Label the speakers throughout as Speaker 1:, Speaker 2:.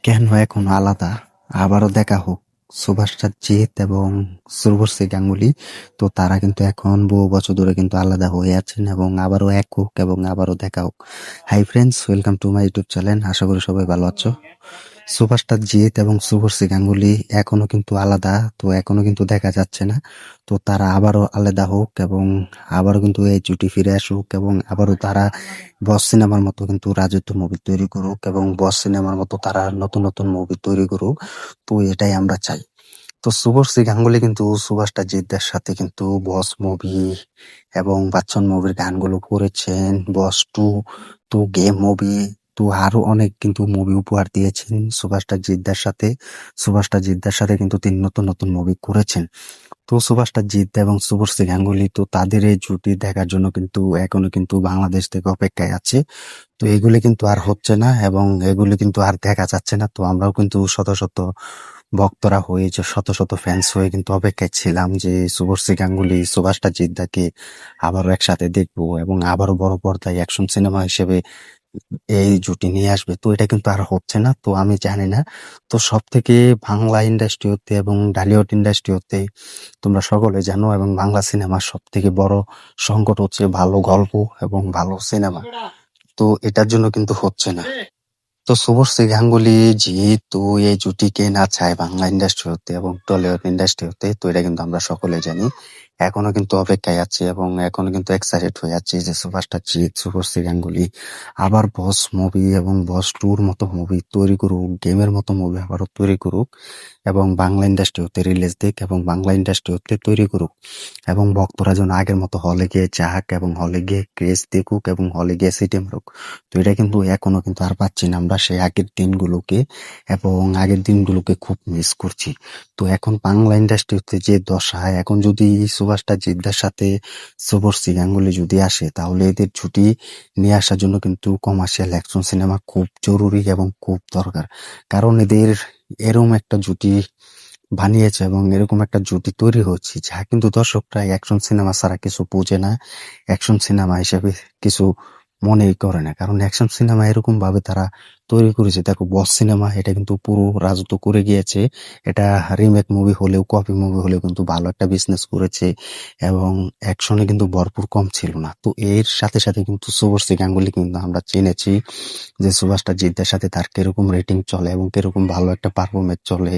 Speaker 1: কেন এখন আলাদা? আবারও দেখা হোক সুভাষ চাচ্চিত এবং শুভশ্রী গাঙ্গুলি। তো তারা কিন্তু এখন বহু বছর ধরে কিন্তু আলাদা হয়ে আছেন এবং আবারও এক হোক এবং আবারও দেখা হোক। Hi friends, welcome to my YouTube channel. আশা করি সবাই ভালো আছো। সুভাষ চাচ্চিত এবং শুভশ্রী গাঙ্গুলি এখনো কিন্তু আলাদা, তো এখনো কিন্তু দেখা যাচ্ছে না। তো তারা আবারও আলাদা হোক এবং আবারও কিন্তু এই জুটি ফিরে আসুক এবং আবারও তারা বস সিনেমার মতো কিন্তু রাজত্ব মুভি তৈরি করুক এবং বস সিনেমার মতো তারা নতুন নতুন মুভি তৈরি করুক। তো এটাই আমরা চাই। তো শুভশ্রী গাঙ্গুলি কিন্তু সুভাষটা জিদ্দার সাথে কিন্তু বস মুভি এবং বাচ্চন মুভির গানগুলো করেছেন, বস টু, তো গেম মুভি, তো আরো অনেক কিন্তু মুভি উপহার দিয়েছেন সুভাষটা জিদ্দার সাথে। সুভাষটা জিদ্দার সাথে কিন্তু তিনি নতুন নতুন মুভি করেছেন। তো সুভাষটা জিদ্দা এবং শুভশ্রী গাঙ্গুলি, তো তাদের এই জুটি দেখার জন্য কিন্তু এখনো কিন্তু বাংলাদেশ থেকে অপেক্ষায় আছে। তো এগুলি কিন্তু আর হচ্ছে না এবং এগুলি কিন্তু আর দেখা যাচ্ছে না। তো আমরাও কিন্তু শত শত ভক্তরা হয়ে, যে শত শত ফ্যান্স হয়ে কিন্তু অপেক্ষায় ছিলাম যে শুভশ্রী গাঙ্গুলি সুভাষটা জিদ্দাকে আবারও একসাথে দেখবো এবং আবারও বড় পর্দায় অ্যাকশন সিনেমা হিসেবে এই জুটি নিয়ে আসবে। তো এটা কিন্তু আর হচ্ছে না। তো আমি জানি না। তো সব থেকে বাংলা ইন্ডাস্ট্রি হতে এবং ঢালিউড ইন্ডাস্ট্রি হতে তোমরা সকলে জানো এবং বাংলা সিনেমার সব থেকে বড় সংকট হচ্ছে ভালো গল্প এবং ভালো সিনেমা। তো এটার জন্য কিন্তু হচ্ছে না। তো শুভশ্রী গাঙ্গুলি যেহেতু এই জুটিকে না চায় বাংলা ইন্ডাস্ট্রি হতে এবং টলিউড ইন্ডাস্ট্রি হতে, তো এটা কিন্তু আমরা সকলে জানি। এখনো কিন্তু অপেক্ষায় আছে এবং এখনো কিন্তু এক্সাইটেড হয়ে আছে যে সুপারস্টার জিৎ, শুভশ্রী গাঙ্গুলি আবার বস মুভি এবং বস টুর মতো মুভি তৈরি করুক, গেমের মতো মুভি আবারও তৈরি করুক এবং বাংলা ইন্ডাস্ট্রি হতে রিলিজ দিক এবং বাংলা ইন্ডাস্ট্রি হতে তৈরি করুক এবং ভক্তরা যেন আগের মতো হলে গিয়ে যাক এবং হলে গিয়ে ক্রেজ দেখুক এবং হলে গিয়ে সিটি মারুক। তো এটা কিন্তু এখনো কিন্তু আর পাচ্ছি না আমরা সেই আগের দিনগুলোকে এবং আগের দিনগুলোকে খুব মিস করছি। তো এখন বাংলা ইন্ডাস্ট্রিতে যে দশা, এখন যদি সুভাষটা জিদ্দার সাথে শুভশ্রী গাঙ্গুলি যদি আসে, তাহলে এদের ছুটি নিয়ে আসার জন্য কিন্তু কমার্শিয়াল অ্যাকশন সিনেমা খুব জরুরি এবং খুব দরকার। কারণ এদের এরকম একটা জুটি বানিয়েছে এবং এরকম একটা জুটি তৈরি হচ্ছে যা কিন্তু দর্শকরা অ্যাকশন সিনেমা ছাড়া কিছু বোঝে না, অ্যাকশন সিনেমা হিসেবে কিছু মনেই করে না। কারণ অ্যাকশন সিনেমা এরকম ভাবে তারা তৈরি করেছে। দেখো বস সিনেমা এটা কিন্তু পুরো রাজত্ব করে গিয়েছে। এটা রিমেক মুভি হলেও কপি মুভি হলেও কিন্তু ভালো একটা বিজনেস করেছে এবং অ্যাকশনে কিন্তু ভরপুর কম ছিল না। তো এর সাথে সাথে কিন্তু শুভশ্রী গাঙ্গুলি কিন্তু আমরা চিনেছি যে সুভাষটা জিদ্দার সাথে তার কিরকম রেটিং চলে এবং কিরকম ভালো একটা পারফরমেন্স চলে,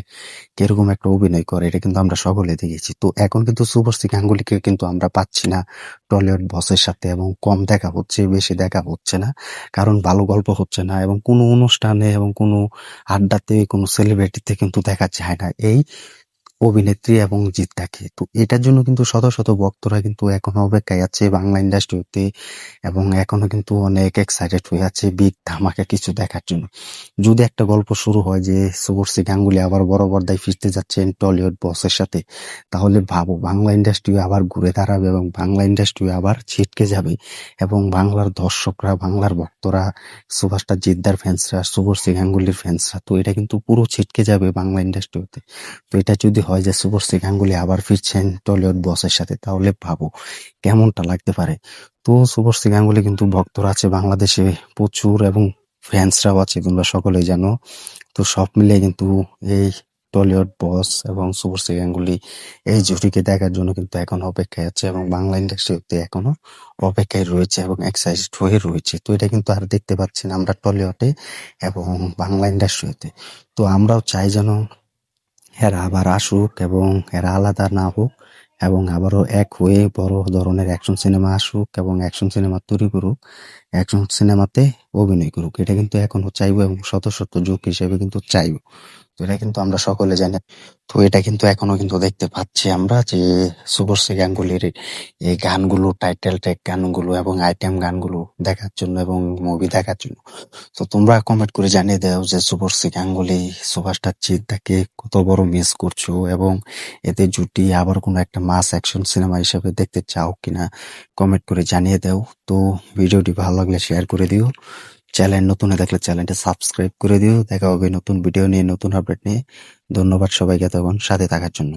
Speaker 1: কিরকম একটা অভিনয় করে, এটা কিন্তু আমরা সকলে দেখেছি। তো এখন কিন্তু শুভশ্রী গাঙ্গুলিকে কিন্তু আমরা পাচ্ছি না টলিউড বসের সাথে এবং কম দেখা হচ্ছে, বেশি দেখা হচ্ছে না। কারণ ভালো গল্প হচ্ছে না এবং কোনো অনুষ্ঠানে এবং কোনো আড্ডাতে কোনো সেলিব্রিটিতে কিন্তু দেখা যায় না এই অভিনেত্রী এবং জিদ্দাকে। তো এটার জন্য কিন্তু শত শত ভক্তরা কিন্তু এখনো অপেক্ষায় আছে বাংলা ইন্ডাস্ট্রিতে এবং এখনো কিন্তু অনেক এক্সাইটেড হয়ে আছে বিগ ধামাকা কিছু দেখার জন্য। যদি একটা গল্প শুরু হয় যে শুভশ্রী গাঙ্গুলি আবার বড় পর্দায় ফিরতে যাচ্ছেন টলিউড বসের সাথে, তাহলে ভাবো বাংলা ইন্ডাস্ট্রি আবার ঘুরে দাঁড়াবে এবং বাংলা ইন্ডাস্ট্রি আবার ছিটকে যাবে এবং বাংলার দর্শকরা, বাংলার ভক্তরা, সুভাষটা জিদ্দার ফ্যান্সরা, শুভশ্রী গাঙ্গুলির ফ্যান্সরা, তো এটা কিন্তু পুরো ছিটকে যাবে বাংলা ইন্ডাস্ট্রিতে। তো এটা যদি হয় যে শুভশ্রী গাঙ্গুলি আবার ফিরছেন টলিউড বসের সাথে, তাহলে ভাবো কেমনটা লাগতে পারে। তো শুভশ্রী গাঙ্গুলি কিন্তু ভক্তরা আছে বাংলাদেশে প্রচুর এবং ফ্যান্সরাও আছে, তোমরা সকলেই জানো। তো সব মিলিয়ে কিন্তু এই টলিউড বস এবং শুভশ্রী গাঙ্গুলি এই জুটিকে দেখার জন্য কিন্তু এখন অপেক্ষায় আছে এবং বাংলা ইন্ডাস্ট্রিতে এখনো অপেক্ষায় রয়েছে এবং এক্সাইটেড হয়ে রয়েছে। তো এটা কিন্তু আর দেখতে পাচ্ছি না আমরা টলিউডে এবং বাংলা ইন্ডাস্ট্রিতে। তো আমরাও চাই যেন এরা আবার আসুক এবং এরা আলাদা না হোক এবং আবারও এক হয়ে বড় ধরনের অ্যাকশন সিনেমা আসুক এবং অ্যাকশন সিনেমা তৈরি করুক, অ্যাকশন সিনেমাতে অভিনয় করুক। এটা কিন্তু এখনো চাইবো এবং শত শত যুগ হিসেবে কিন্তু চাইবো। তো এটা কিন্তু আমরা সকলে জানি। তো এটা কিন্তু এখনো কিন্তু দেখতে পাচ্ছি আমরা যে শুভশ্রী গাঙ্গুলির এই গানগুলো, টাইটেল ট্র্যাক গানগুলো এবং আইটেম গানগুলো দেখার জন্য এবং মুভি দেখার জন্য। তো তোমরা কমেন্ট করে জানিয়ে দাও যে শুভশ্রী গাঙ্গুলি, সুভাষটা চিত্তাকে কত বড় মিস করছো এবং এদের জুটি আবার কোনো একটা মাস অ্যাকশন সিনেমা হিসেবে দেখতে চাও কিনা কমেন্ট করে জানিয়ে দাও। তো ভিডিওটি ভালো লাগলে শেয়ার করে দিও। চ্যানেল নতুন হয়ে থাকলে চ্যানেলটা সাবস্ক্রাইব করে দিও। দেখা হবে নতুন ভিডিও নিয়ে, নতুন আপডেট নিয়ে। ধন্যবাদ সবাইকে এতক্ষণ সাথে থাকার জন্য।